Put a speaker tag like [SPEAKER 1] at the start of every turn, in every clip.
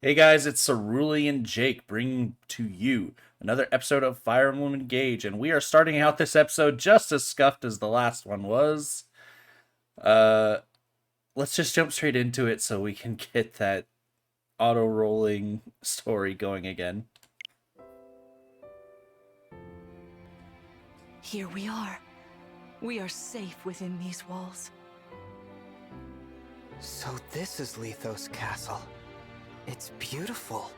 [SPEAKER 1] Hey guys, it's Cerulean Jake bringing to you another episode of Fire Emblem Engage, and we are starting out this episode just as scuffed as the last one was. Uh, let's just jump straight into it so we can get that auto-rolling story going again.
[SPEAKER 2] Here we are. We are safe within these walls.
[SPEAKER 3] So this is Lethos Castle. It's beautiful.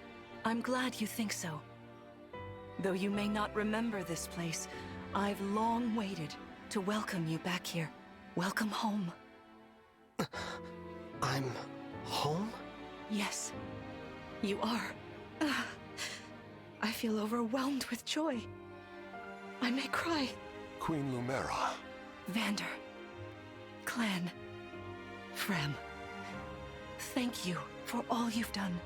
[SPEAKER 2] I'm glad you think so. Though you may not remember this place, I've long waited to welcome you back here. Welcome home.
[SPEAKER 3] I'm home?
[SPEAKER 2] Yes, you are. I feel overwhelmed with joy. I may cry.
[SPEAKER 4] Queen Lumera.
[SPEAKER 2] Vander. Clan. Frem. Thank you for all you've done.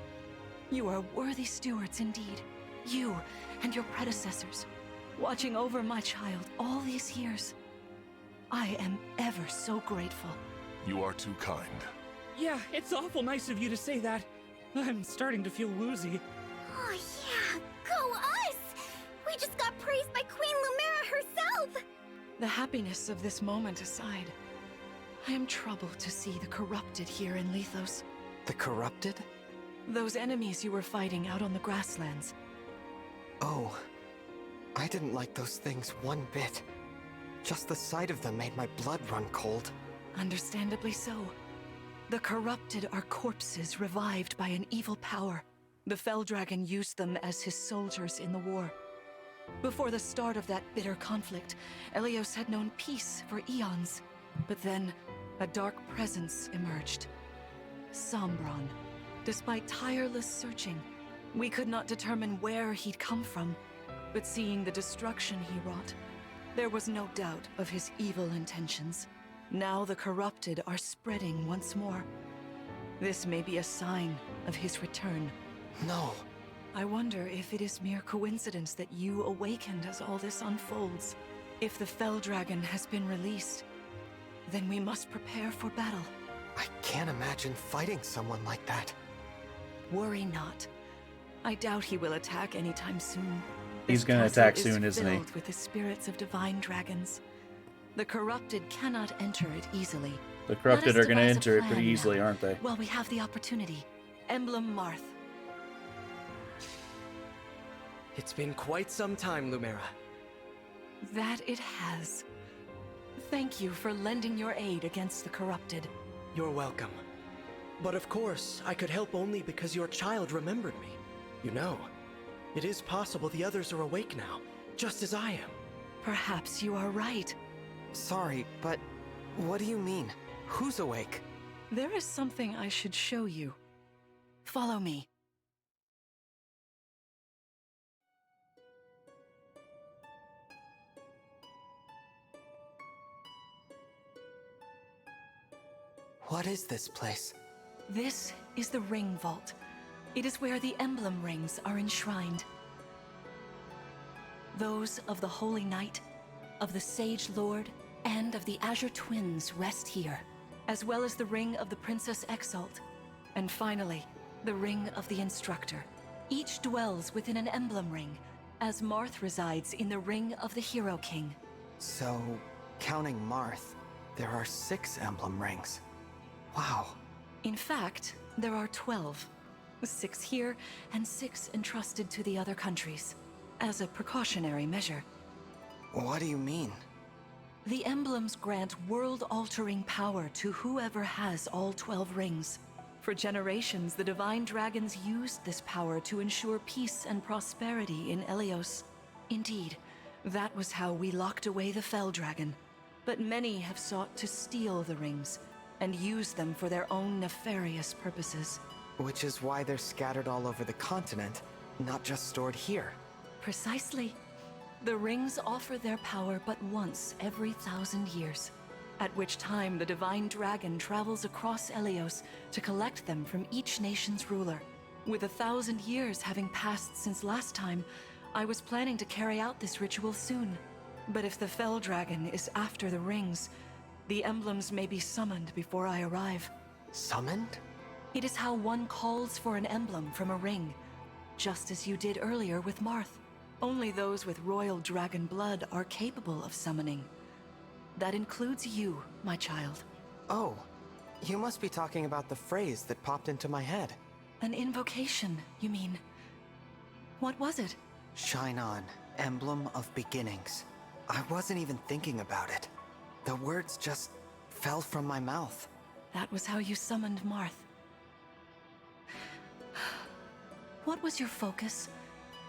[SPEAKER 2] You are worthy stewards indeed. You and your predecessors, watching over my child all these years. I am ever so grateful.
[SPEAKER 4] You are too kind.
[SPEAKER 5] Yeah, it's awful nice of you to say that. I'm starting to feel woozy.
[SPEAKER 6] Oh yeah, go us! We just got praised by Queen Lumera herself!
[SPEAKER 2] The happiness of this moment aside, I am troubled to see the corrupted here in Lethos.
[SPEAKER 3] The corrupted?
[SPEAKER 2] Those enemies you were fighting out on the grasslands.
[SPEAKER 3] Oh, I didn't like those things one bit. Just the sight of them made my blood run cold.
[SPEAKER 2] Understandably so. The corrupted are corpses revived by an evil power. The Fell Dragon used them as his soldiers in the war. Before the start of that bitter conflict, Elyos had known peace for eons. But then, a dark presence emerged. Sombron. Despite tireless searching, we could not determine where he'd come from. But seeing the destruction he wrought, there was no doubt of his evil intentions. Now the corrupted are spreading once more. This may be a sign of his return.
[SPEAKER 3] No.
[SPEAKER 2] I wonder if it is mere coincidence that you awakened as all this unfolds. If the Fell Dragon has been released, then we must prepare for battle.
[SPEAKER 3] I can't imagine fighting someone like that.
[SPEAKER 2] Worry not. I doubt he will attack anytime soon.
[SPEAKER 1] He's gonna
[SPEAKER 2] This castle
[SPEAKER 1] attack soon,
[SPEAKER 2] is
[SPEAKER 1] isn't he?
[SPEAKER 2] filled with the spirits of divine dragons. The corrupted cannot enter it easily.
[SPEAKER 1] The corrupted
[SPEAKER 2] Let us
[SPEAKER 1] are gonna
[SPEAKER 2] devise a
[SPEAKER 1] enter it
[SPEAKER 2] plan
[SPEAKER 1] pretty easily,
[SPEAKER 2] now,
[SPEAKER 1] aren't they?
[SPEAKER 2] while we have the opportunity. Emblem Marth.
[SPEAKER 7] It's been quite some time, Lumera.
[SPEAKER 2] That it has. Thank you for lending your aid against the corrupted.
[SPEAKER 7] You're welcome. But of course, I could help only because your child remembered me. You know, it is possible the others are awake now, just as I am.
[SPEAKER 2] Perhaps you are right.
[SPEAKER 3] Sorry, but what do you mean? Who's awake?
[SPEAKER 2] There is something I should show you. Follow me.
[SPEAKER 3] What is this place?
[SPEAKER 2] This is the Ring Vault. It is where the emblem rings are enshrined. Those of the Holy Knight, of the Sage Lord, and of the Azure Twins rest here, as well as the Ring of the Princess Exalt, and finally, the Ring of the Instructor. Each dwells within an emblem ring, as Marth resides in the Ring of the Hero King.
[SPEAKER 3] So, counting Marth, there are 6 emblem rings. Wow.
[SPEAKER 2] In fact, there are 12. 6 here, and 6 entrusted to the other countries, as a precautionary measure.
[SPEAKER 3] What do you mean?
[SPEAKER 2] The emblems grant world-altering power to whoever has all 12 rings. For generations, the Divine Dragons used this power to ensure peace and prosperity in Elyos. Indeed, that was how we locked away the Fell Dragon. But many have sought to steal the rings, and use them for their own nefarious purposes.
[SPEAKER 3] Which is why they're scattered all over the continent, not just stored here.
[SPEAKER 2] Precisely. The rings offer their power but once every 1,000 years, at which time the Divine Dragon travels across Elyos to collect them from each nation's ruler. With 1,000 years having passed since last time, I was planning to carry out this ritual soon. But if the Fell Dragon is after the rings, the emblems may be summoned before I arrive.
[SPEAKER 3] Summoned?
[SPEAKER 2] It is how one calls for an emblem from a ring, just as you did earlier with Marth. Only those with royal dragon blood are capable of summoning. That includes you, my child.
[SPEAKER 3] Oh, you must be talking about the phrase that popped into my head.
[SPEAKER 2] An invocation, you mean? What was it?
[SPEAKER 3] Shine on, emblem of beginnings. I wasn't even thinking about it. The words just fell from my mouth.
[SPEAKER 2] That was how you summoned Marth. What was your focus,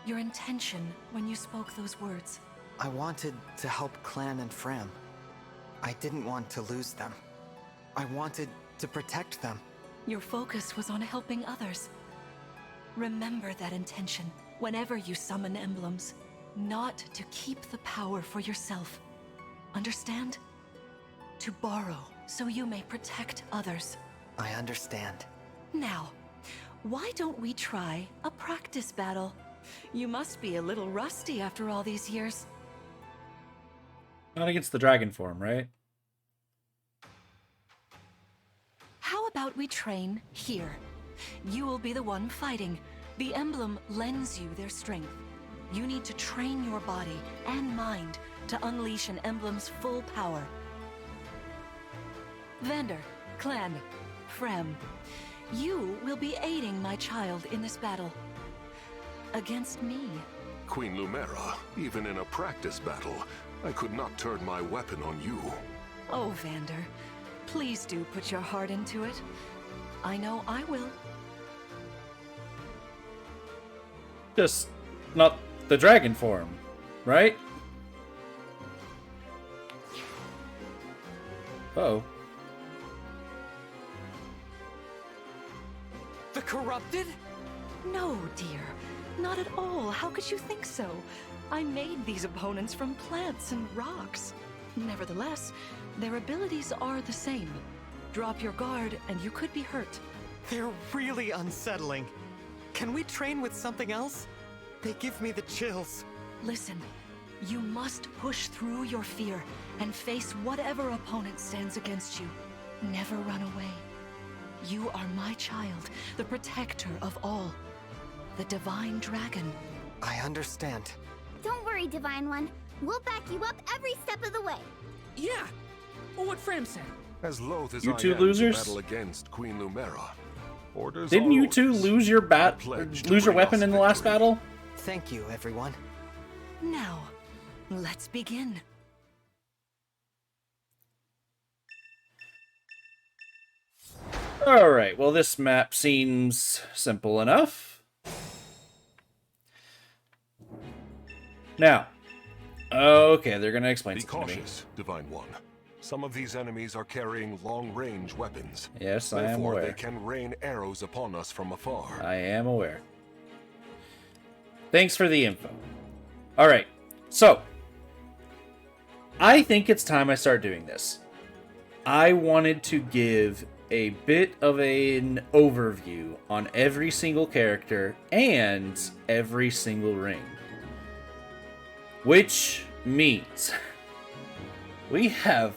[SPEAKER 2] your intention when you spoke those words?
[SPEAKER 3] I wanted to help Clan and Fram. I didn't want to lose them. I wanted to protect them.
[SPEAKER 2] Your focus was on helping others. Remember that intention whenever you summon emblems, not to keep the power for yourself. Understand? To borrow so you may protect others.
[SPEAKER 3] I understand.
[SPEAKER 2] Now, why don't we try a practice battle? You must be a little rusty after all these years.
[SPEAKER 1] Not against the dragon form, right?
[SPEAKER 2] How about we train here? You will be the one fighting. The emblem lends you their strength. You need to train your body and mind to unleash an emblem's full power. Vander, Clan, Frem, you will be aiding my child in this battle. Against me.
[SPEAKER 4] Queen Lumera, even in a practice battle, I could not turn my weapon on you.
[SPEAKER 2] Oh, Vander, please do put your heart into it. I know I will.
[SPEAKER 1] Just not the dragon form, right? Uh-oh.
[SPEAKER 3] The corrupted?
[SPEAKER 2] No, dear. Not at all. How could you think so? I made these opponents from plants and rocks. Nevertheless, their abilities are the same. Drop your guard and you could be hurt.
[SPEAKER 3] They're really unsettling. Can we train with something else? They give me the chills.
[SPEAKER 2] Listen, you must push through your fear and face whatever opponent stands against you. Never run away. You are my child, the protector of all. The Divine Dragon.
[SPEAKER 3] I understand.
[SPEAKER 6] Don't worry, Divine One. We'll back you up every step of the way.
[SPEAKER 5] Yeah, what Fram said.
[SPEAKER 4] As loath as
[SPEAKER 1] You
[SPEAKER 4] I
[SPEAKER 1] two
[SPEAKER 4] am
[SPEAKER 1] losers?
[SPEAKER 4] to battle against Queen Lumera, orders
[SPEAKER 1] Didn't
[SPEAKER 4] are
[SPEAKER 1] you two
[SPEAKER 4] orders.
[SPEAKER 1] lose your
[SPEAKER 4] I pledge to
[SPEAKER 1] lose your
[SPEAKER 4] bring
[SPEAKER 1] weapon
[SPEAKER 4] us
[SPEAKER 1] in the last
[SPEAKER 4] victory.
[SPEAKER 1] battle?
[SPEAKER 3] Thank you, everyone.
[SPEAKER 2] Now, let's begin.
[SPEAKER 1] Alright, well this map seems simple enough. Now, okay, they're gonna explain
[SPEAKER 4] Be
[SPEAKER 1] something to me.
[SPEAKER 4] cautious, Divine One. Some of these enemies are carrying long-range weapons.
[SPEAKER 1] Yes, I am
[SPEAKER 4] Therefore,
[SPEAKER 1] aware.
[SPEAKER 4] they can rain arrows upon us from afar.
[SPEAKER 1] I am aware. Thanks for the info. Alright, so I think it's time I start doing this. I wanted to give a bit of an overview on every single character and every single ring. Which means we have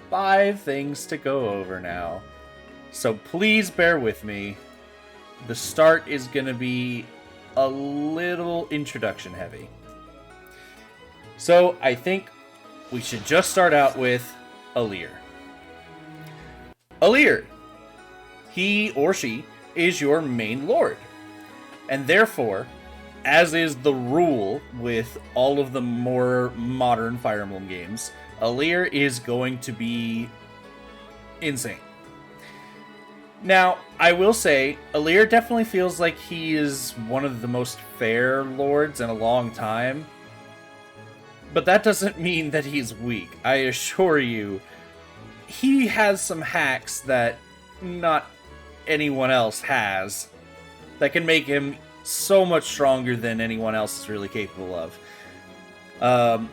[SPEAKER 1] 5 things to go over now. So please bear with me. The start is going to be a little introduction heavy. So I think we should just start out with Alir. Alir, he or she is your main lord. And therefore, as is the rule with all of the more modern Fire Emblem games, Alir is going to be insane. Now, I will say, Alir definitely feels like he is one of the most fair lords in a long time. But that doesn't mean that he's weak. I assure you, he has some hacks that not anyone else has that can make him so much stronger than anyone else is really capable of.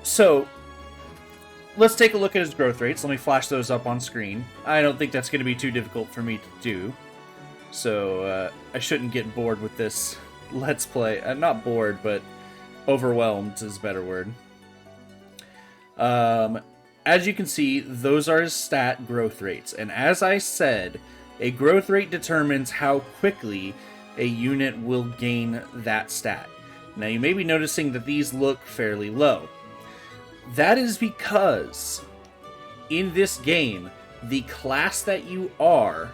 [SPEAKER 1] So, let's take a look at his growth rates. Let me flash those up on screen. I don't think that's going to be too difficult for me to do. So, I shouldn't get bored with this Let's Play. Not bored, but overwhelmed is a better word. As you can see, those are his stat growth rates. And as I said, A growth rate determines how quickly a unit will gain that stat. Now you may be noticing that these look fairly low. That is because in this game, the class that you are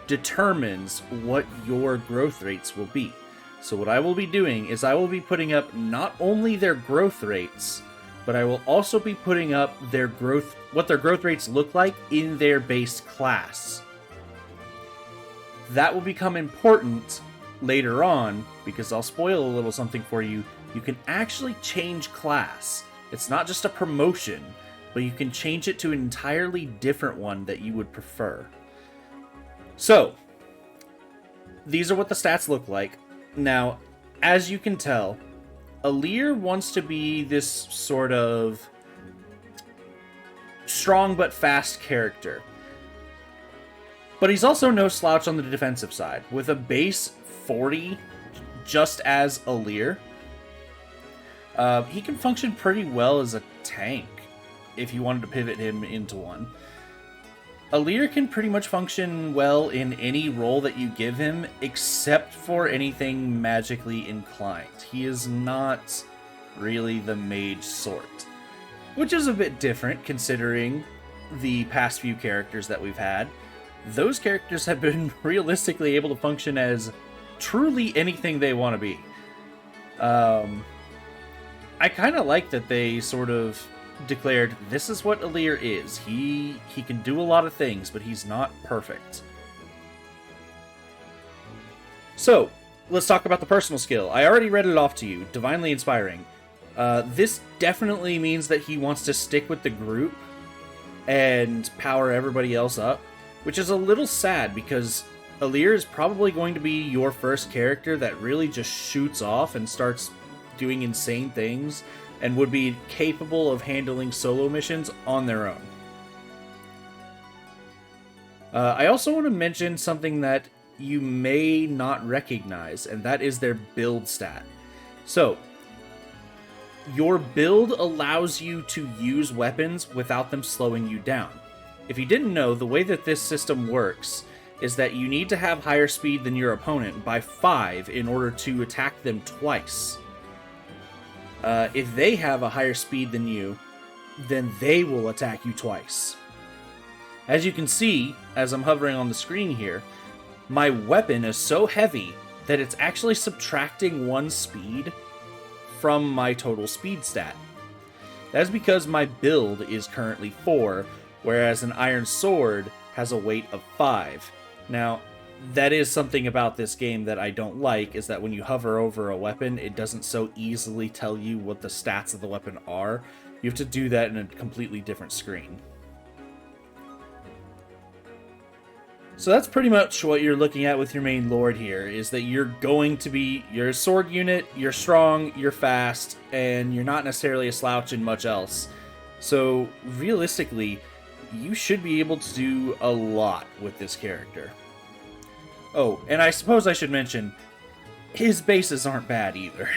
[SPEAKER 1] determines what your growth rates will be. So what I will be doing is I will be putting up not only their growth rates, but I will also be putting up what their growth rates look like in their base class. That will become important later on, because I'll spoil a little something for you. You can actually change class. It's not just a promotion, but you can change it to an entirely different one that you would prefer. So, these are what the stats look like. Now, as you can tell, Alir wants to be this sort of strong but fast character. But he's also no slouch on the defensive side. With a base 40, just as Alir, he can function pretty well as a tank if you wanted to pivot him into one. Alir can pretty much function well in any role that you give him, except for anything magically inclined. He is not really the mage sort, which is a bit different considering the past few characters that we've had. Those characters have been realistically able to function as truly anything they want to be. I kind of like that they sort of declared, this is what Alir is. He can do a lot of things, but he's not perfect. So, let's talk about the personal skill. I already read it off to you. Divinely Inspiring. This definitely means that he wants to stick with the group and power everybody else up, which is a little sad because Alir is probably going to be your first character that really just shoots off and starts doing insane things and would be capable of handling solo missions on their own. I also want to mention something that you may not recognize, and that is their build stat. So, your build allows you to use weapons without them slowing you down. If you didn't know, the way that this system works is that you need to have higher speed than your opponent by 5 in order to attack them twice. If they have a higher speed than you, then they will attack you twice. As you can see, as I'm hovering on the screen here, my weapon is so heavy that it's actually subtracting 1 speed from my total speed stat. That's because my build is currently 4, whereas an iron sword has a weight of 5. Now, that is something about this game that I don't like, is that when you hover over a weapon, it doesn't so easily tell you what the stats of the weapon are. You have to do that in a completely different screen. So that's pretty much what you're looking at with your main lord here, is that you're going to be your sword unit, you're strong, you're fast, and you're not necessarily a slouch in much else. So realistically, you should be able to do a lot with this character. Oh, and I suppose I should mention, his bases aren't bad either.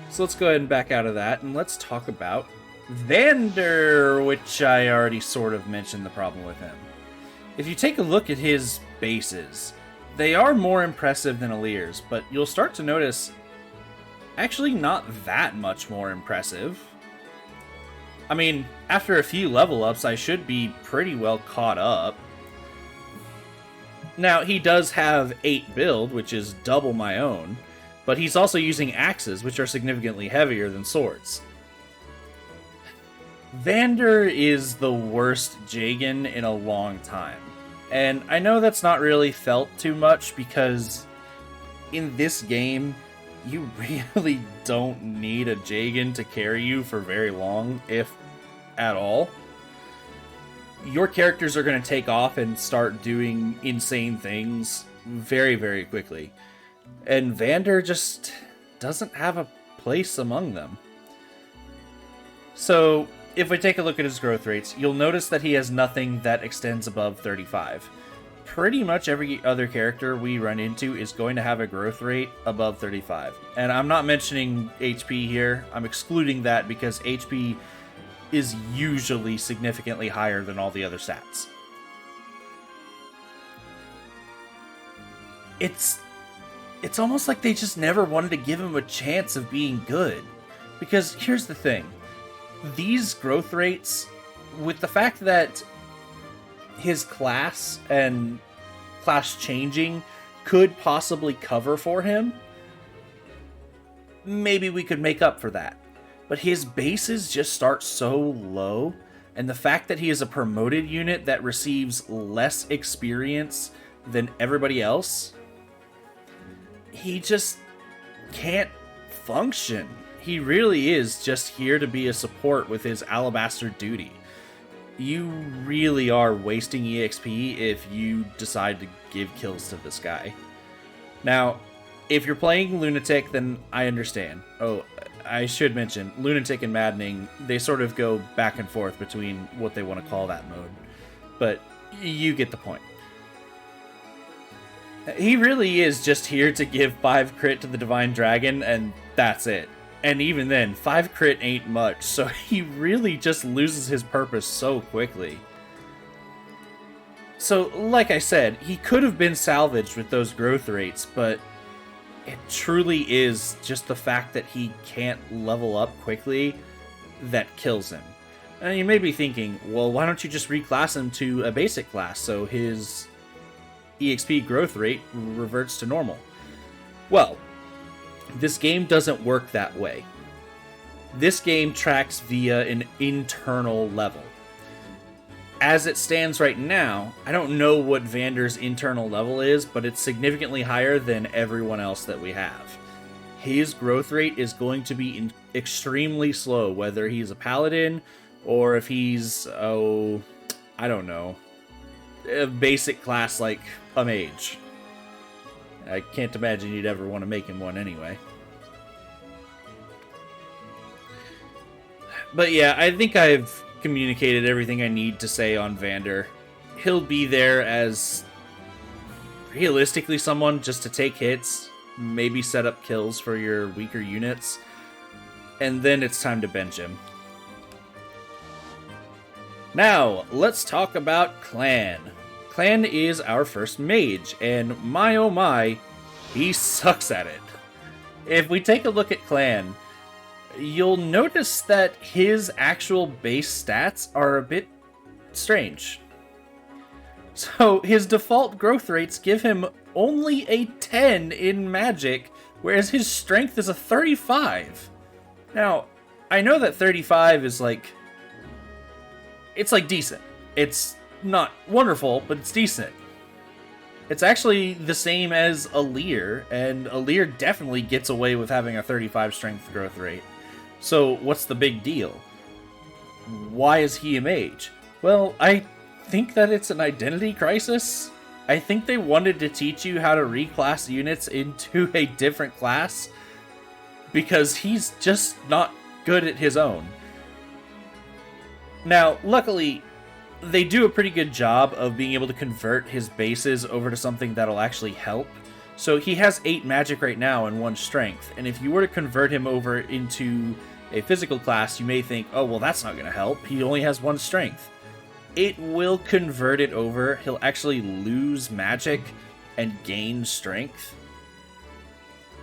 [SPEAKER 1] So let's go ahead and back out of that, and let's talk about Vander, which I already sort of mentioned the problem with him. If you take a look at his bases, they are more impressive than Alir's, but you'll start to notice actually not that much more impressive. I mean, after a few level ups, I should be pretty well caught up. Now, he does have 8 build, which is double my own, but he's also using axes, which are significantly heavier than swords. Vander is the worst Jagan in a long time. And I know that's not really felt too much because in this game, you really don't need a Jagan to carry you for very long, if at all. Your characters are going to take off and start doing insane things very, very quickly. And Vander just doesn't have a place among them. So, if we take a look at his growth rates, you'll notice that he has nothing that extends above 35. Pretty much every other character we run into is going to have a growth rate above 35. And I'm not mentioning HP here. I'm excluding that because HP is usually significantly higher than all the other stats. it's almost like they just never wanted to give him a chance of being good. Because here's the thing. These growth rates, with the fact that his class and class changing could possibly cover for him, maybe we could make up for that. But his bases just start so low, and the fact that he is a promoted unit that receives less experience than everybody else, he just can't function. He really is just here to be a support with his alabaster duty. You really are wasting EXP if you decide to give kills to this guy. Now, if you're playing Lunatic, then I understand. Oh, I should mention, Lunatic and Maddening, they sort of go back and forth between what they want to call that mode. But you get the point. He really is just here to give 5 crit to the Divine Dragon, and that's it. And even then, 5 crit ain't much, so he really just loses his purpose so quickly. So, like I said, he could have been salvaged with those growth rates, but it truly is just the fact that he can't level up quickly that kills him. And you may be thinking, well, why don't you just reclass him to a basic class so his EXP growth rate reverts to normal? Well, this game doesn't work that way. This game tracks via an internal level. As it stands right now, I don't know what Vander's internal level is, but it's significantly higher than everyone else that we have. His growth rate is going to be extremely slow, whether he's a paladin or if he's, I don't know, a basic class like a mage. I can't imagine you'd ever want to make him one anyway. But yeah, I think I've communicated everything I need to say on Vander. He'll be there as realistically someone just to take hits, maybe set up kills for your weaker units, and then it's time to bench him. Now, let's talk about Clan. Clan is our first mage, and my oh my, he sucks at it. If we take a look at Clan, you'll notice that his actual base stats are a bit strange. So his default growth rates give him only a 10 in magic, whereas his strength is a 35. Now, I know that 35 is like, it's like decent. It's not wonderful, but it's decent. It's actually the same as Alir, and Alir definitely gets away with having a 35 strength growth rate. So what's the big deal? Why is he a mage? Well, I think that it's an identity crisis. I think they wanted to teach you how to reclass units into a different class because he's just not good at his own. Now, luckily, they do a pretty good job of being able to convert his bases over to something that'll actually help. So he has 8 magic right now and 1 strength, and if you were to convert him over into a physical class, you may think, oh, well, that's not going to help. He only has 1 strength. It will convert it over. He'll actually lose magic and gain strength.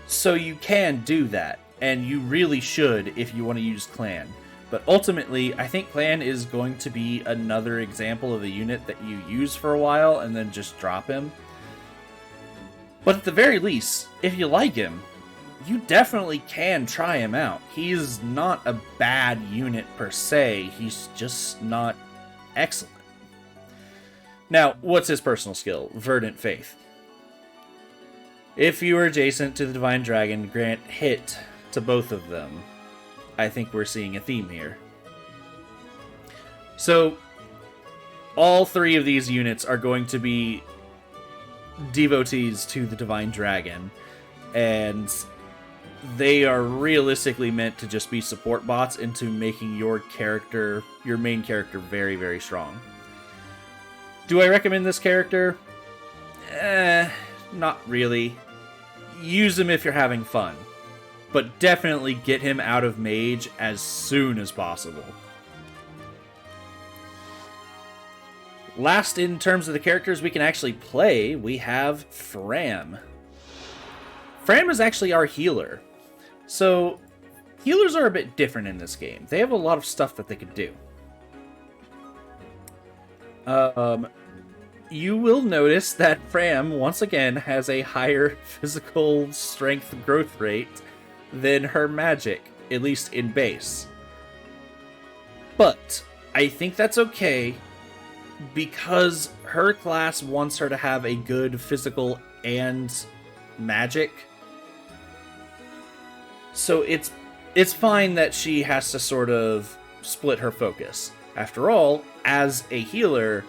[SPEAKER 1] So you can do that, and you really should if you want to use Clan. But ultimately, I think Clan is going to be another example of a unit that you use for a while and then just drop him. But at the very least, if you like him, you definitely can try him out. He's not a bad unit per se, he's just not excellent. Now, what's his personal skill? Verdant Faith. If you are adjacent to the Divine Dragon, grant hit to both of them. I think we're seeing a theme here. So, all 3 of these units are going to be devotees to the Divine Dragon, and they are realistically meant to just be support bots into making your character, your main character, very, very strong. Do I recommend this character? Not really. Use him if you're having fun, but definitely get him out of mage as soon as possible. Last, in terms of the characters we can actually play, we have Fram. Fram is actually our healer. So, healers are a bit different in this game. They have a lot of stuff that they could do. You will notice that Fram, once again, has a higher physical strength growth rate than her magic, at least in base. But I think that's okay because her class wants her to have a good physical and magic. So it's fine that she has to sort of split her focus. After all, as a healer,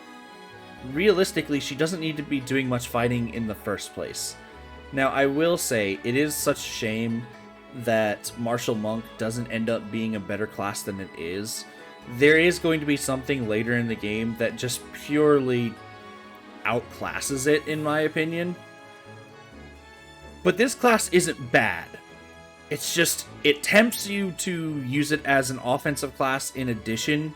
[SPEAKER 1] realistically, she doesn't need to be doing much fighting in the first place. Now, I will say, it is such a shame that Martial Monk doesn't end up being a better class than it is. There is going to be something later in the game that just purely outclasses it, in my opinion. But this class isn't bad. It's just, it tempts you to use it as an offensive class in addition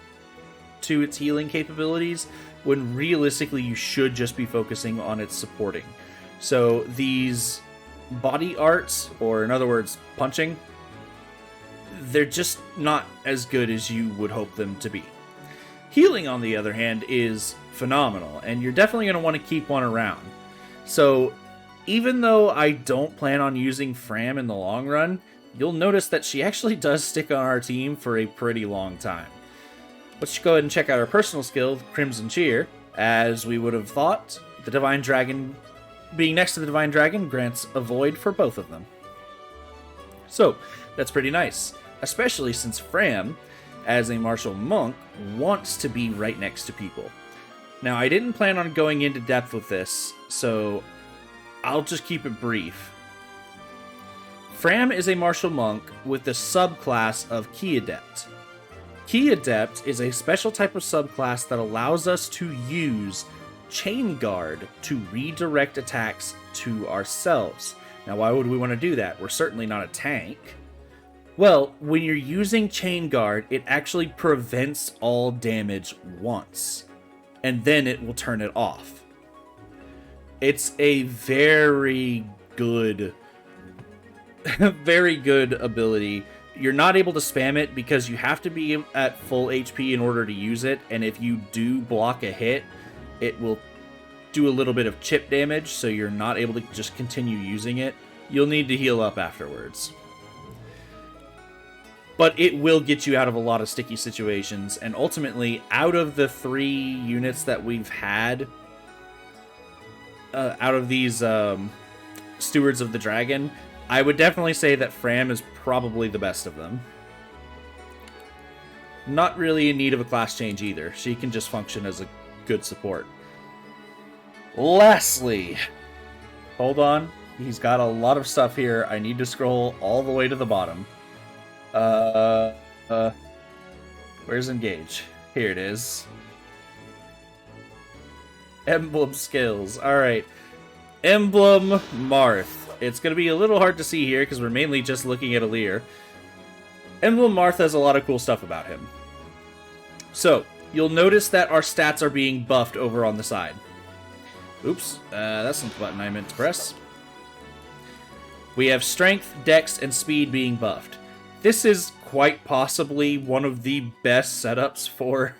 [SPEAKER 1] to its healing capabilities, when realistically you should just be focusing on its supporting. So these body arts, or in other words, punching, they're just not as good as you would hope them to be. Healing, on the other hand, is phenomenal, and you're definitely going to want to keep one around. So even though I don't plan on using Fram in the long run, you'll notice that she actually does stick on our team for a pretty long time. Let's go ahead and check out our personal skill, Crimson Cheer. As we would have thought, the Divine Dragon, being next to the Divine Dragon, grants a void for both of them. So, that's pretty nice, especially since Fram, as a martial monk, wants to be right next to people. Now, I didn't plan on going into depth with this, so I'll just keep it brief. Fram is a martial monk with the subclass of Key Adept. Key Adept is a special type of subclass that allows us to use Chain Guard to redirect attacks to ourselves. Now, why would we want to do that? We're certainly not a tank. Well, when you're using Chain Guard, it actually prevents all damage once, and then it will turn it off. It's a very good ability. You're not able to spam it because you have to be at full HP in order to use it, and if you do block a hit, it will do a little bit of chip damage, so you're not able to just continue using it. You'll need to heal up afterwards. But it will get you out of a lot of sticky situations, and ultimately, out of the 3 units that we've had, out of these Stewards of the Dragon, I would definitely say that Fram is probably the best of them. Not really in need of a class change either. She can just function as a good support. Lastly, hold on. He's got a lot of stuff here. I need to scroll all the way to the bottom. Where's Engage? Here it is. Emblem skills. Alright. Emblem Marth. It's going to be a little hard to see here because we're mainly just looking at Alir. Emblem Marth has a lot of cool stuff about him. So, you'll notice that our stats are being buffed over on the side. Oops, that's not the button I meant to press. We have Strength, Dex, and Speed being buffed. This is quite possibly one of the best setups for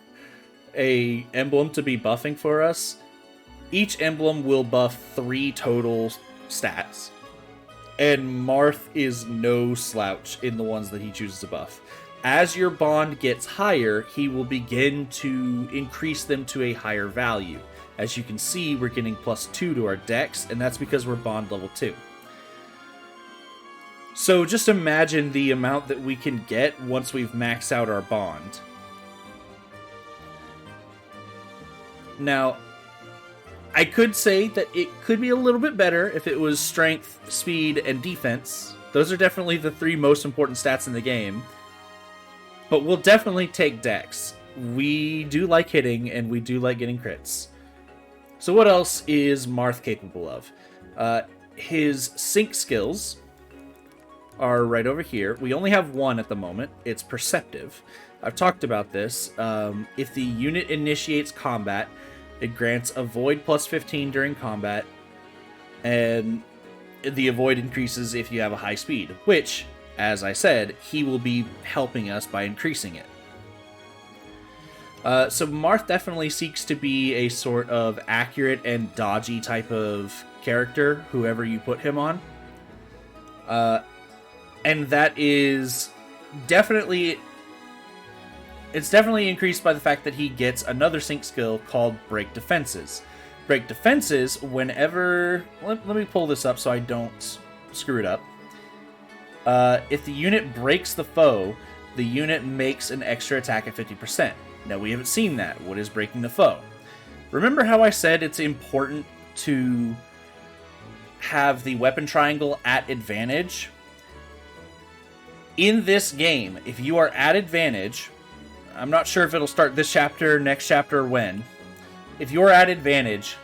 [SPEAKER 1] a emblem to be buffing for us. Each emblem will buff 3 total stats. And Marth is no slouch in the ones that he chooses to buff. As your bond gets higher, he will begin to increase them to a higher value. As you can see, we're getting +2 to our dex, and that's because we're bond level 2. So just imagine the amount that we can get once we've maxed out our bond. Now, I could say that it could be a little bit better if it was strength, speed, and defense. Those are definitely the 3 most important stats in the game. But we'll definitely take dex. We do like hitting, and we do like getting crits. So what else is Marth capable of? His sync skills are right over here. We only have 1 at the moment. It's Perceptive. I've talked about this. If the unit initiates combat, it grants a void +15 during combat, and the avoid increases if you have a high speed, which, as I said, he will be helping us by increasing it. So Marth definitely seeks to be a sort of accurate and dodgy type of character, whoever you put him on. And that is definitely... It's definitely increased by the fact that he gets another sync skill called Break Defenses. Break Defenses, whenever... Let me pull this up so I don't screw it up. If the unit breaks the foe, the unit makes an extra attack at 50%. Now, we haven't seen that. What is breaking the foe? Remember how I said it's important to have the weapon triangle at advantage? In this game, if you are at advantage... I'm not sure if it'll start this chapter, next chapter, or when. If you're at advantage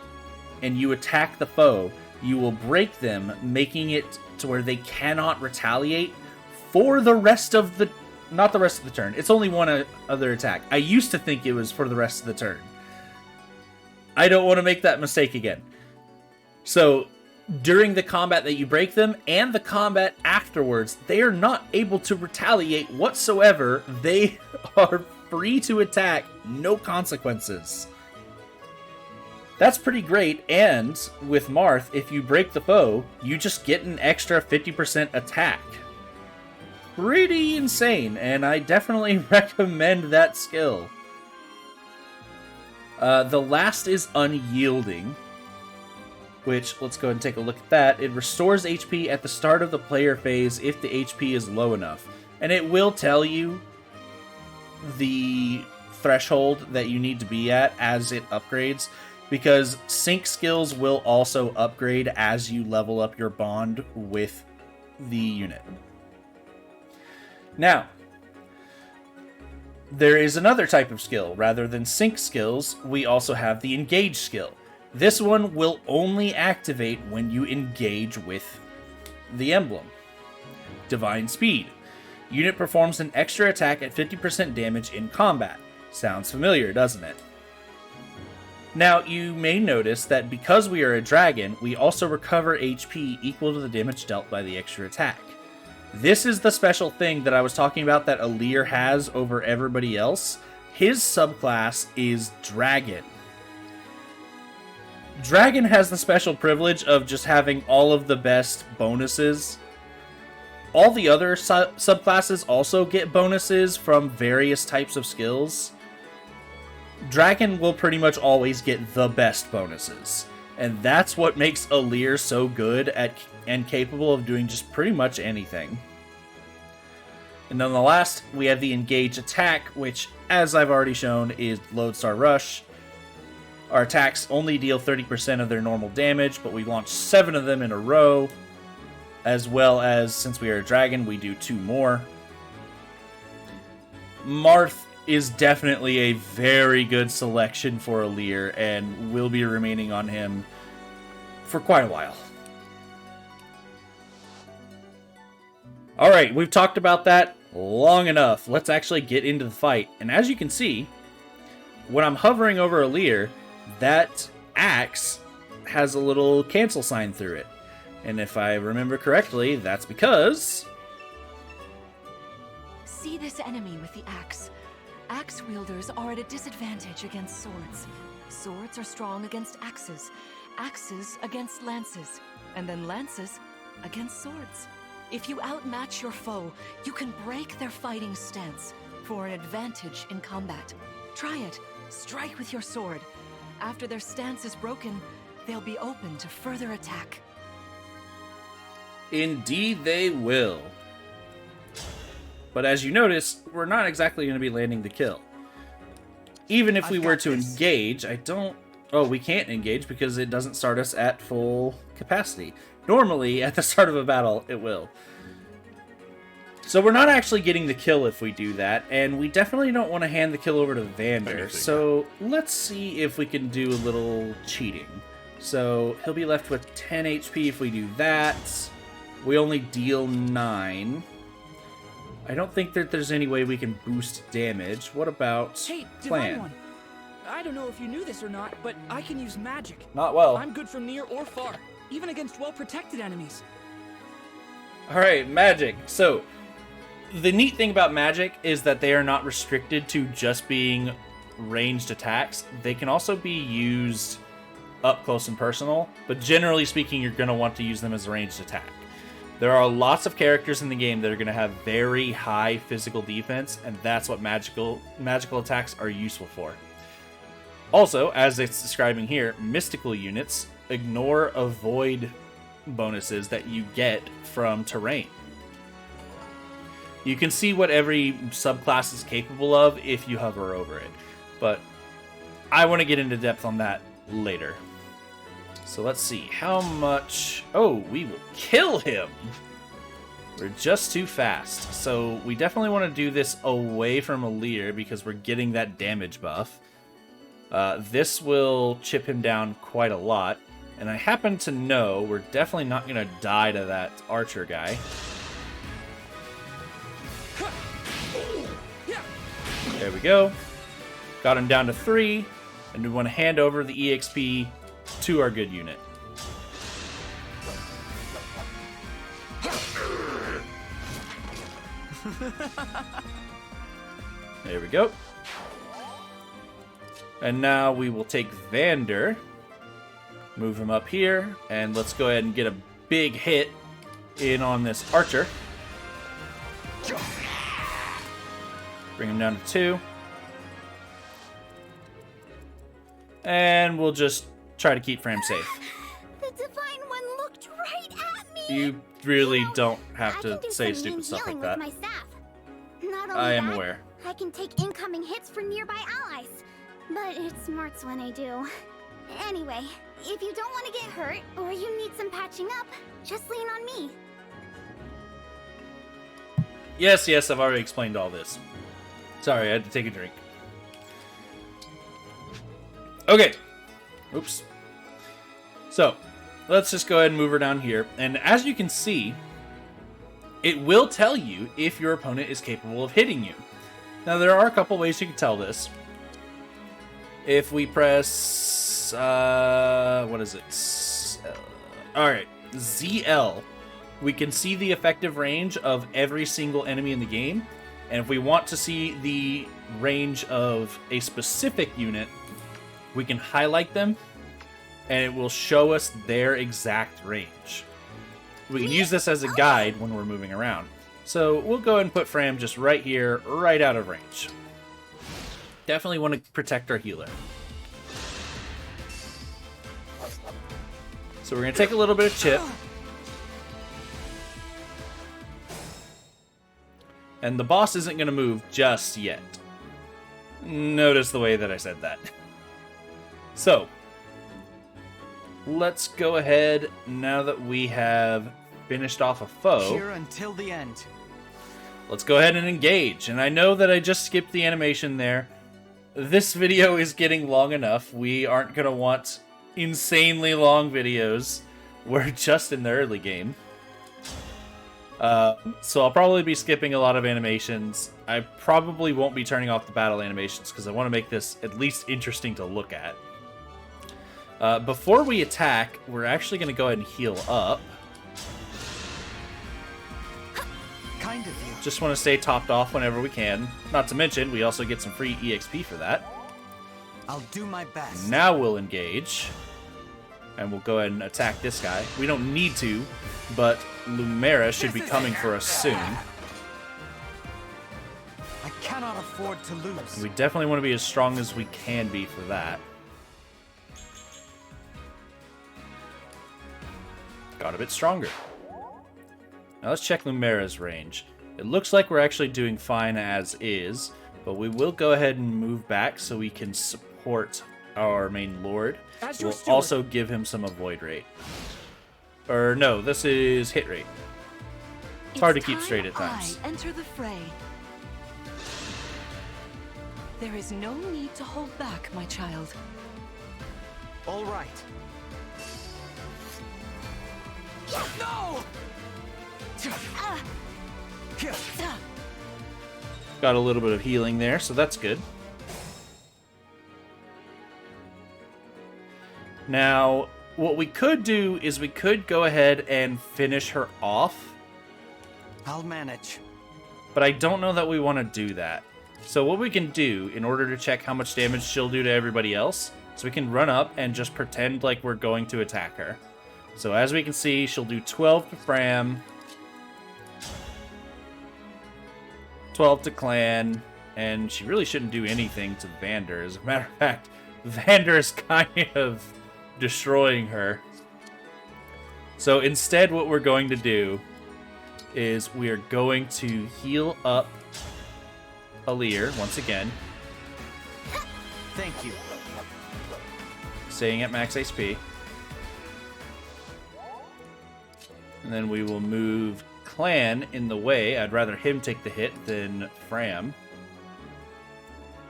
[SPEAKER 1] and you attack the foe, you will break them, making it to where they cannot retaliate for the rest of the... Not the rest of the turn. It's only one other attack. I used to think it was for the rest of the turn. I don't want to make that mistake again. So, during the combat that you break them, and the combat afterwards, they are not able to retaliate whatsoever. They are free to attack, no consequences. That's pretty great, and with Marth, if you break the foe, you just get an extra 50% attack. Pretty insane, and I definitely recommend that skill. The last is Unyielding, which, let's go ahead and take a look at that. It restores HP at the start of the player phase if the HP is low enough. And it will tell you the threshold that you need to be at as it upgrades, because sync skills will also upgrade as you level up your bond with the unit. Now, there is another type of skill. Rather than sync skills, we also have the engage skill. This one will only activate when you engage with the emblem. Divine Speed. Unit performs an extra attack at 50% damage in combat. Sounds familiar, doesn't it? Now, you may notice that because we are a dragon, we also recover HP equal to the damage dealt by the extra attack. This is the special thing that I was talking about that Alir has over everybody else. His subclass is Dragon. Dragon has the special privilege of just having all of the best bonuses. All the other subclasses also get bonuses from various types of skills. Dragon will pretty much always get the best bonuses. And that's what makes Alir so good at and capable of doing just pretty much anything. And then the last, we have the Engage Attack, which, as I've already shown, is Lodestar Rush. Our attacks only deal 30% of their normal damage, but we launch 7 of them in a row. As well as, since we are a dragon, we do 2 more. Marth is definitely a very good selection for Alir, and will be remaining on him for quite a while. Alright, we've talked about that long enough. Let's actually get into the fight. And as you can see, when I'm hovering over Alir, that axe has a little cancel sign through it. And if I remember correctly, that's because...
[SPEAKER 2] See this enemy with the axe. Axe wielders are at a disadvantage against swords. Swords are strong against axes. Axes against lances. And then lances against swords. If you outmatch your foe, you can break their fighting stance for an advantage in combat. Try it. Strike with your sword. After their stance is broken, they'll be open to further attack.
[SPEAKER 1] Indeed they will. But as you notice, we're not exactly going to be landing the kill. Even if we were to engage, I don't... Oh, we can't engage because it doesn't start us at full capacity. Normally, at the start of a battle, it will. So we're not actually getting the kill if we do that, and we definitely don't want to hand the kill over to Vander. So let's see if we can do a little cheating. So he'll be left with 10 HP if we do that. We only deal 9. I don't think that there's any way we can boost damage. What about
[SPEAKER 5] Hey,
[SPEAKER 1] plan?
[SPEAKER 5] Divine One. I don't know if you knew this or not, but I can use magic.
[SPEAKER 1] Not well.
[SPEAKER 5] I'm good from near or far. even against well-protected enemies.
[SPEAKER 1] Alright, magic. So, the neat thing about magic is that they are not restricted to just being ranged attacks. They can also be used up close and personal, but generally speaking, you're going to want to use them as a ranged attack. There are lots of characters in the game that are going to have very high physical defense, and that's what magical attacks are useful for. Also, as it's describing here, mystical units ignore avoid bonuses that you get from terrain. You can see what every subclass is capable of if you hover over it, but I want to get into depth on that later. So let's see, how much... Oh, we will kill him! We're just too fast. So we definitely want to do this away from Alir because we're getting that damage buff. This will chip him down quite a lot. And I happen to know we're definitely not going to die to that archer guy. There we go. Got him down to 3. And we want to hand over the EXP to our good unit. There we go. And now we will take Vander, move him up here, and let's go ahead and get a big hit in on this archer. Bring him down to 2. And we'll just try to keep Fram safe.
[SPEAKER 6] The Divine One looked right at me!
[SPEAKER 1] You really don't have
[SPEAKER 6] I
[SPEAKER 1] to
[SPEAKER 6] can do
[SPEAKER 1] say
[SPEAKER 6] some
[SPEAKER 1] stupid stuff
[SPEAKER 6] healing
[SPEAKER 1] like that.
[SPEAKER 6] with my staff. Not only
[SPEAKER 1] I am
[SPEAKER 6] that,
[SPEAKER 1] aware.
[SPEAKER 6] I can take incoming hits for nearby allies. But it smarts when I do. Anyway, if you don't want to get hurt, or you need some patching up, just lean on me.
[SPEAKER 1] Yes, I've already explained all this. Sorry, I had to take a drink. Okay. Oops. So, let's just go ahead and move her down here. And as you can see, it will tell you if your opponent is capable of hitting you. Now, there are a couple ways you can tell this. If we press... what is it? Alright, ZL. We can see the effective range of every single enemy in the game. And if we want to see the range of a specific unit, we can highlight them, and it will show us their exact range. We can use this as a guide when we're moving around. So we'll go ahead and put Fram just right here, right out of range. Definitely want to protect our healer. So we're going to take a little bit of chip. And the boss isn't going to move just yet. Notice the way that I said that. So, let's go ahead, now that we have finished off a foe.
[SPEAKER 8] Here until the end.
[SPEAKER 1] Let's go ahead and engage. And I know that I just skipped the animation there. This video is getting long enough. We aren't going to want insanely long videos. We're just in the early game. So I'll probably be skipping a lot of animations. I probably won't be turning off the battle animations because I want to make this at least interesting to look at. Before we attack, we're actually going to go ahead and heal up.
[SPEAKER 8] Kind of you.
[SPEAKER 1] Just want to stay topped off whenever we can. Not to mention, we also get some free EXP for that.
[SPEAKER 8] I'll do my best.
[SPEAKER 1] Now we'll engage. And we'll go ahead and attack this guy. We don't need to, but Lumera should be coming for us soon.
[SPEAKER 8] I cannot afford to lose.
[SPEAKER 1] We definitely want to be as strong as we can be for that. Got a bit stronger. Now let's check Lumera's range. It looks like we're actually doing fine as is, but we will go ahead and move back so we can support our main lord. We'll also give him some avoid rate. Or no, this is hit rate. It's hard to keep straight at times.
[SPEAKER 2] I enter the fray. There is no need to hold back, my child.
[SPEAKER 8] All right. No!
[SPEAKER 1] Got a little bit of healing there, so that's good. Now, what we could do is we could go ahead and finish her off,
[SPEAKER 8] I'll manage.
[SPEAKER 1] but I don't know that we want to do that. So what we can do in order to check how much damage she'll do to everybody else, so we can run up and just pretend like we're going to attack her. So as we can see, she'll do 12 to Fram, 12 to Clan, and she really shouldn't do anything to Vander. As a matter of fact, Vander is kind of destroying her. So instead what we're going to do is we are going to heal up Alir once again.
[SPEAKER 8] Thank you.
[SPEAKER 1] Staying at max HP. And then we will move Clan in the way. I'd rather him take the hit than Fram.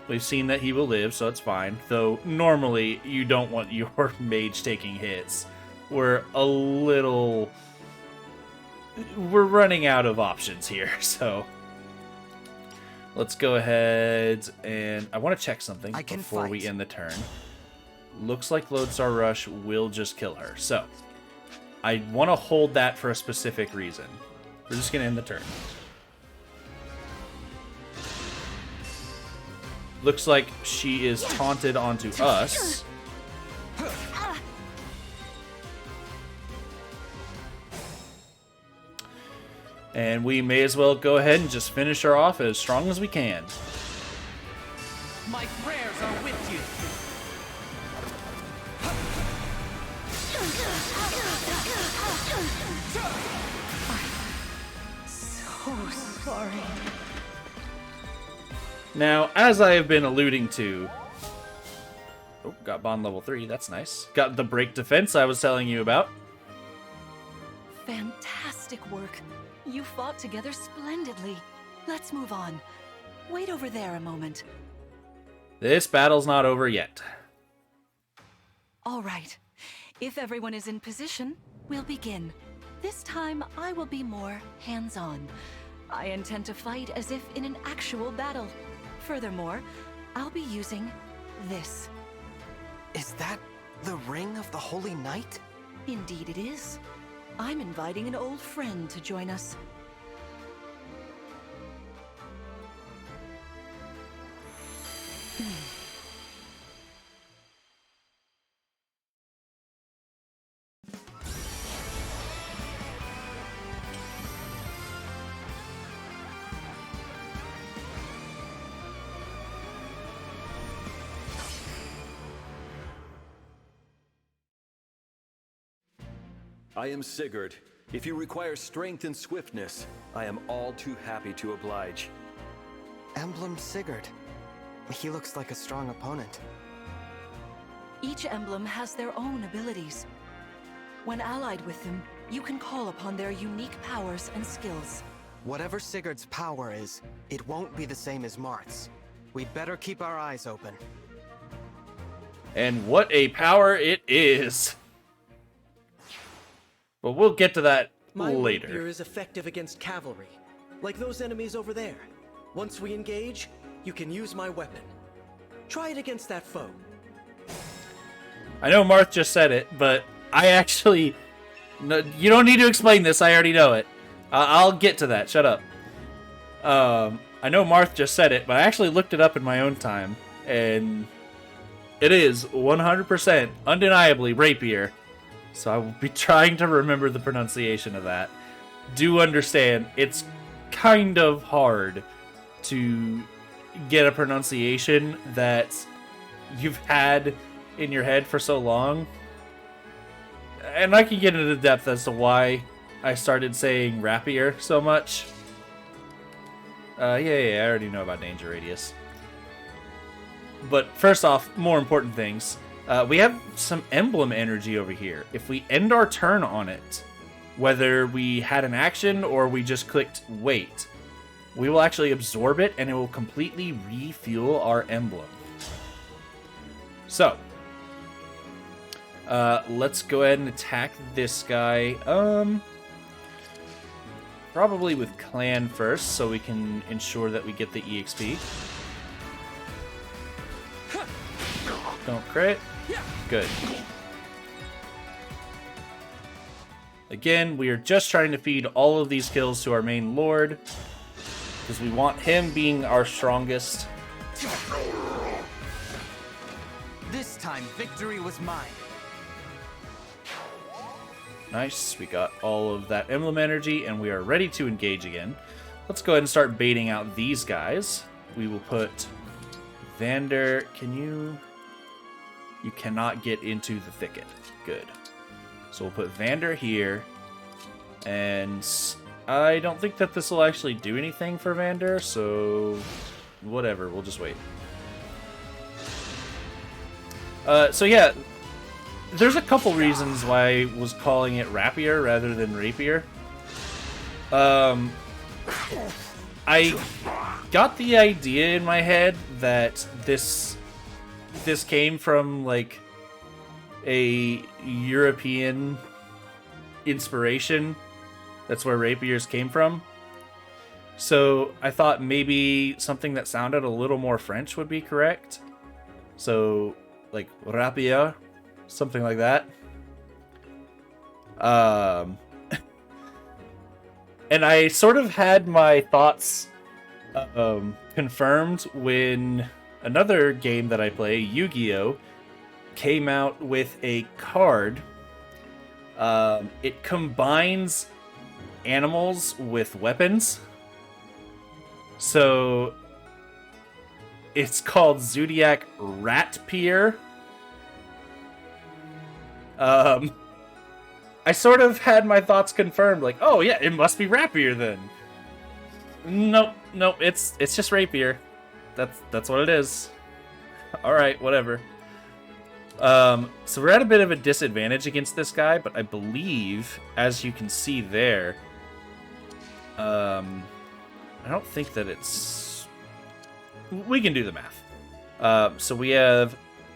[SPEAKER 1] We've seen that he will live, so it's fine. Though, normally, you don't want your mage taking hits. We're running out of options here, so... Let's go ahead and... I want to check something before we end the turn. Looks like Lodestar Rush will just kill her, so... I want to hold that for a specific reason. We're just going to end the turn. Looks like she is taunted onto us. And we may as well go ahead and just finish her off as strong as we can.
[SPEAKER 8] My prayers are with you.
[SPEAKER 2] So sorry.
[SPEAKER 1] Now, as I have been alluding to... Oh, got bond level 3, that's nice. Got the break defense I was telling you about.
[SPEAKER 2] Fantastic work. You fought together splendidly. Let's move on. Wait over there a moment.
[SPEAKER 1] This battle's not over yet.
[SPEAKER 2] All right. If everyone is in position, we'll begin. This time, I will be more hands-on. I intend to fight as if in an actual battle. Furthermore, I'll be using this.
[SPEAKER 3] Is that the Ring of the Holy Knight?
[SPEAKER 2] Indeed it is. I'm inviting an old friend to join us.
[SPEAKER 9] I am Sigurd. If you require strength and swiftness, I am all too happy to oblige.
[SPEAKER 3] Emblem Sigurd. He looks like a strong opponent.
[SPEAKER 2] Each emblem has their own abilities. When allied with them, you can call upon their unique powers and skills.
[SPEAKER 3] Whatever Sigurd's power is, it won't be the same as Marth's. We'd better keep our eyes open.
[SPEAKER 1] And what a power it is! But we'll get to that
[SPEAKER 7] My
[SPEAKER 1] later.
[SPEAKER 7] rapier is effective against cavalry, like those enemies over there. Once we engage, you can use my weapon. Try it against that foe.
[SPEAKER 1] I know Marth just said it, but I actually... No, you don't need to explain this, I already know it. I'll get to that, shut up. I know Marth just said it, but I actually looked it up in my own time, and it is 100% undeniably rapier. So I will be trying to remember the pronunciation of that. Do understand, it's kind of hard to get a pronunciation that you've had in your head for so long. And I can get into depth as to why I started saying rapier so much. Yeah, I already know about danger radius. But first off, more important things. We have some emblem energy over here. If we end our turn on it, whether we had an action or we just clicked wait, we will actually absorb it and it will completely refuel our emblem. So, let's go ahead and attack this guy. Probably with Clan first, so we can ensure that we get the EXP. Don't crit. Good. Again, we are just trying to feed all of these kills to our main lord, because we want him being our strongest.
[SPEAKER 8] This time, victory was mine.
[SPEAKER 1] Nice, we got all of that emblem energy, and we are ready to engage again. Let's go ahead and start baiting out these guys. We will put Vander. You cannot get into the thicket. Good. So we'll put Vander here, and I don't think that this will actually do anything for Vander, so whatever, we'll just wait. So yeah, there's a couple reasons why I was calling it Rapier rather than Rapier. I got the idea in my head that this came from like a European inspiration. That's where rapiers came from. So I thought maybe something that sounded a little more French would be correct. So like rapier, something like that. And I sort of had my thoughts confirmed when another game that I play, Yu-Gi-Oh, came out with a card. It combines animals with weapons. So it's called Zodiac Ratpier. I sort of had my thoughts confirmed, like, oh yeah, it must be Rapier then. Nope, it's just Rapier. That's what it is. Alright, whatever. So we're at a bit of a disadvantage against this guy, but I believe, as you can see there, I don't think that it's... We can do the math. So we have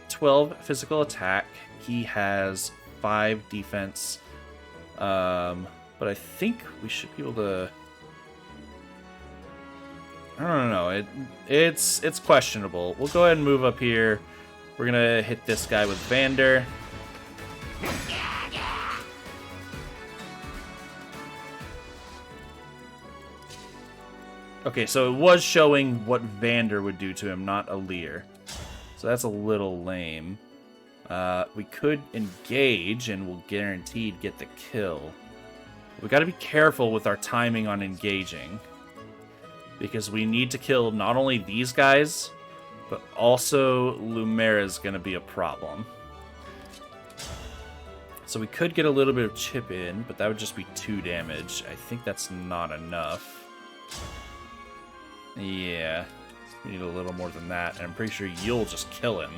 [SPEAKER 1] 12 physical attack. He has 5 defense. But I think we should be able to... I don't know. It's questionable. We'll go ahead and move up here. We're gonna hit this guy with Vander. Okay, so it was showing what Vander would do to him, not Alir. So that's a little lame. We could engage, and we'll guaranteed get the kill. We gotta be careful with our timing on engaging, because we need to kill not only these guys, but also Lumera is gonna be a problem. So we could get a little bit of chip in, but that would just be 2 damage. I think that's not enough. Yeah, we need a little more than that, and I'm pretty sure you'll just kill him.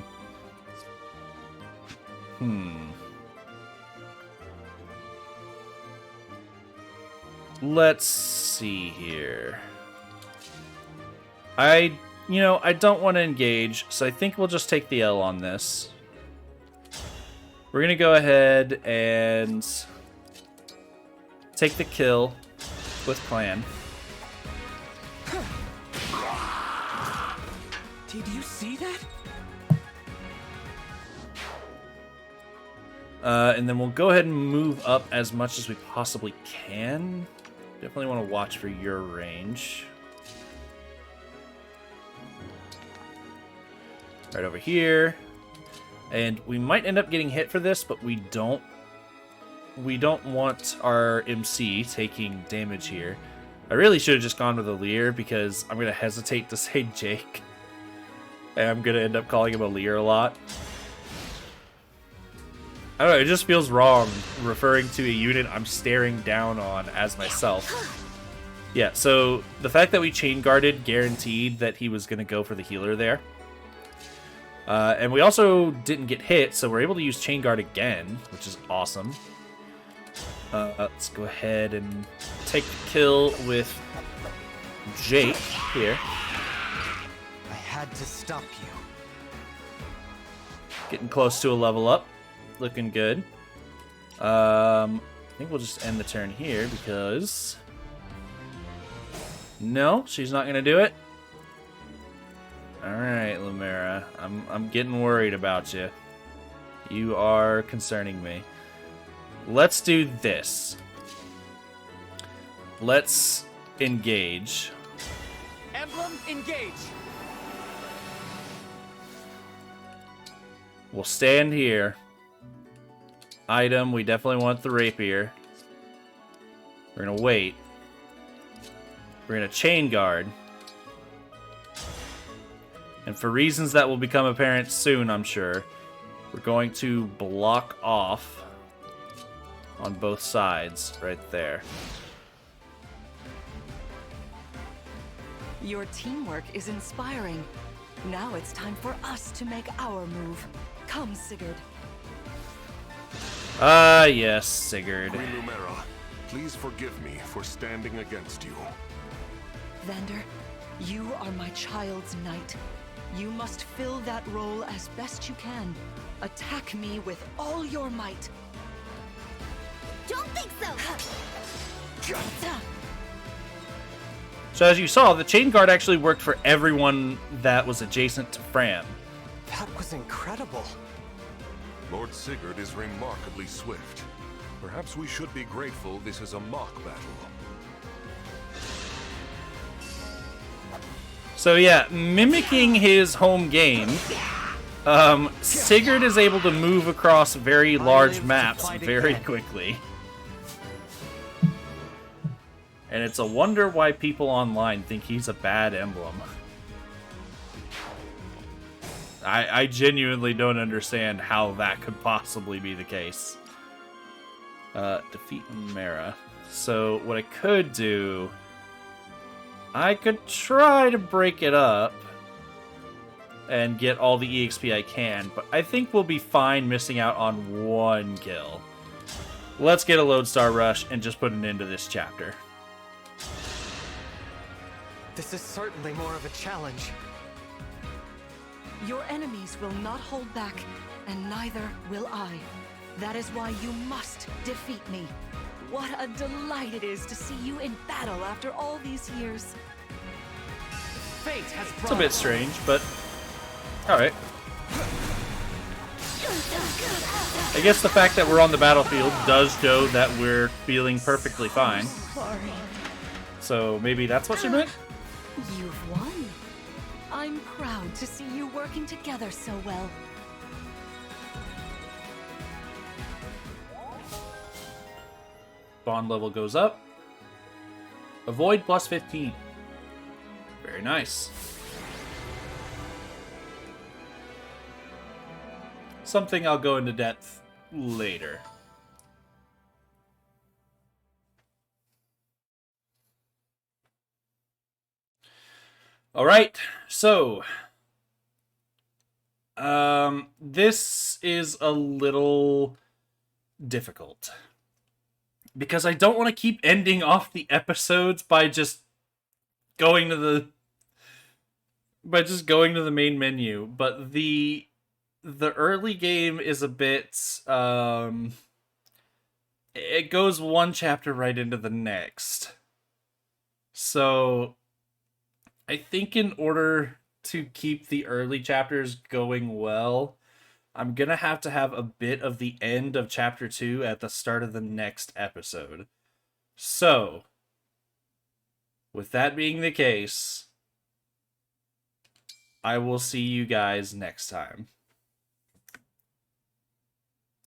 [SPEAKER 1] Let's see here. I don't want to engage, so I think we'll just take the L on this. We're going to go ahead and take the kill with Clan.
[SPEAKER 5] Did you see that?
[SPEAKER 1] And then we'll go ahead and move up as much as we possibly can. Definitely want to watch for your range. Right over here. And we might end up getting hit for this, but we don't want our MC taking damage here. I really should have just gone with Alir, because I'm going to hesitate to say Jake. And I'm going to end up calling him Alir a lot. I don't know, it just feels wrong referring to a unit I'm staring down on as myself. Yeah, so the fact that we chain guarded guaranteed that he was going to go for the healer there. And we also didn't get hit, so we're able to use chain guard again, which is awesome. Let's go ahead and take the kill with Jake here.
[SPEAKER 3] I had to stop you.
[SPEAKER 1] Getting close to a level up. Looking good. I think we'll just end the turn here because... No, she's not going to do it. Alright, Lumera. I'm getting worried about you. You are concerning me. Let's do this. let's engage.
[SPEAKER 8] Emblem, engage!
[SPEAKER 1] We'll stand here. Item, we definitely want the rapier. We're gonna wait. We're gonna chain guard. And for reasons that will become apparent soon, I'm sure, we're going to block off on both sides right there.
[SPEAKER 2] Your teamwork is inspiring. Now it's time for us to make our move. Come, Sigurd.
[SPEAKER 1] Ah, yes, Sigurd.
[SPEAKER 4] Queen Lumera, please forgive me for standing against you.
[SPEAKER 2] Vander, you are my child's knight. You must fill that role as best you can. Attack me with all your might.
[SPEAKER 6] Don't think so!
[SPEAKER 1] So as you saw, the chain guard actually worked for everyone that was adjacent to Fram.
[SPEAKER 3] That was incredible.
[SPEAKER 4] Lord Sigurd is remarkably swift. Perhaps we should be grateful this is a mock battle.
[SPEAKER 1] So yeah, mimicking his home game, Sigurd is able to move across very large maps very quickly. And it's a wonder why people online think he's a bad emblem. I genuinely don't understand how that could possibly be the case. Defeat Lumera. So what I could do... I could try to break it up and get all the EXP I can, but I think we'll be fine missing out on one kill. Let's get a Lodestar Rush and just put an end to this chapter.
[SPEAKER 3] This is certainly more of a challenge.
[SPEAKER 2] Your enemies will not hold back, and neither will I. That is why you must defeat me. What a delight it is to see you in battle after all these years.
[SPEAKER 8] Fate has
[SPEAKER 1] It's a bit strange, but alright. I guess the fact that we're on the battlefield does show that we're feeling perfectly fine.
[SPEAKER 2] Sorry.
[SPEAKER 1] So maybe that's what she meant?
[SPEAKER 2] You've won. I'm proud to see you working together so well.
[SPEAKER 1] Bond level goes up. Avoid plus 15. Very nice. Something I'll go into depth later. Alright, so this is a little difficult. Because I don't want to keep ending off the episodes by just going to the main menu. But the early game is a bit it goes one chapter right into the next. So I think in order to keep the early chapters going well, I'm going to have a bit of the end of Chapter 2 at the start of the next episode. So, with that being the case, I will see you guys next time.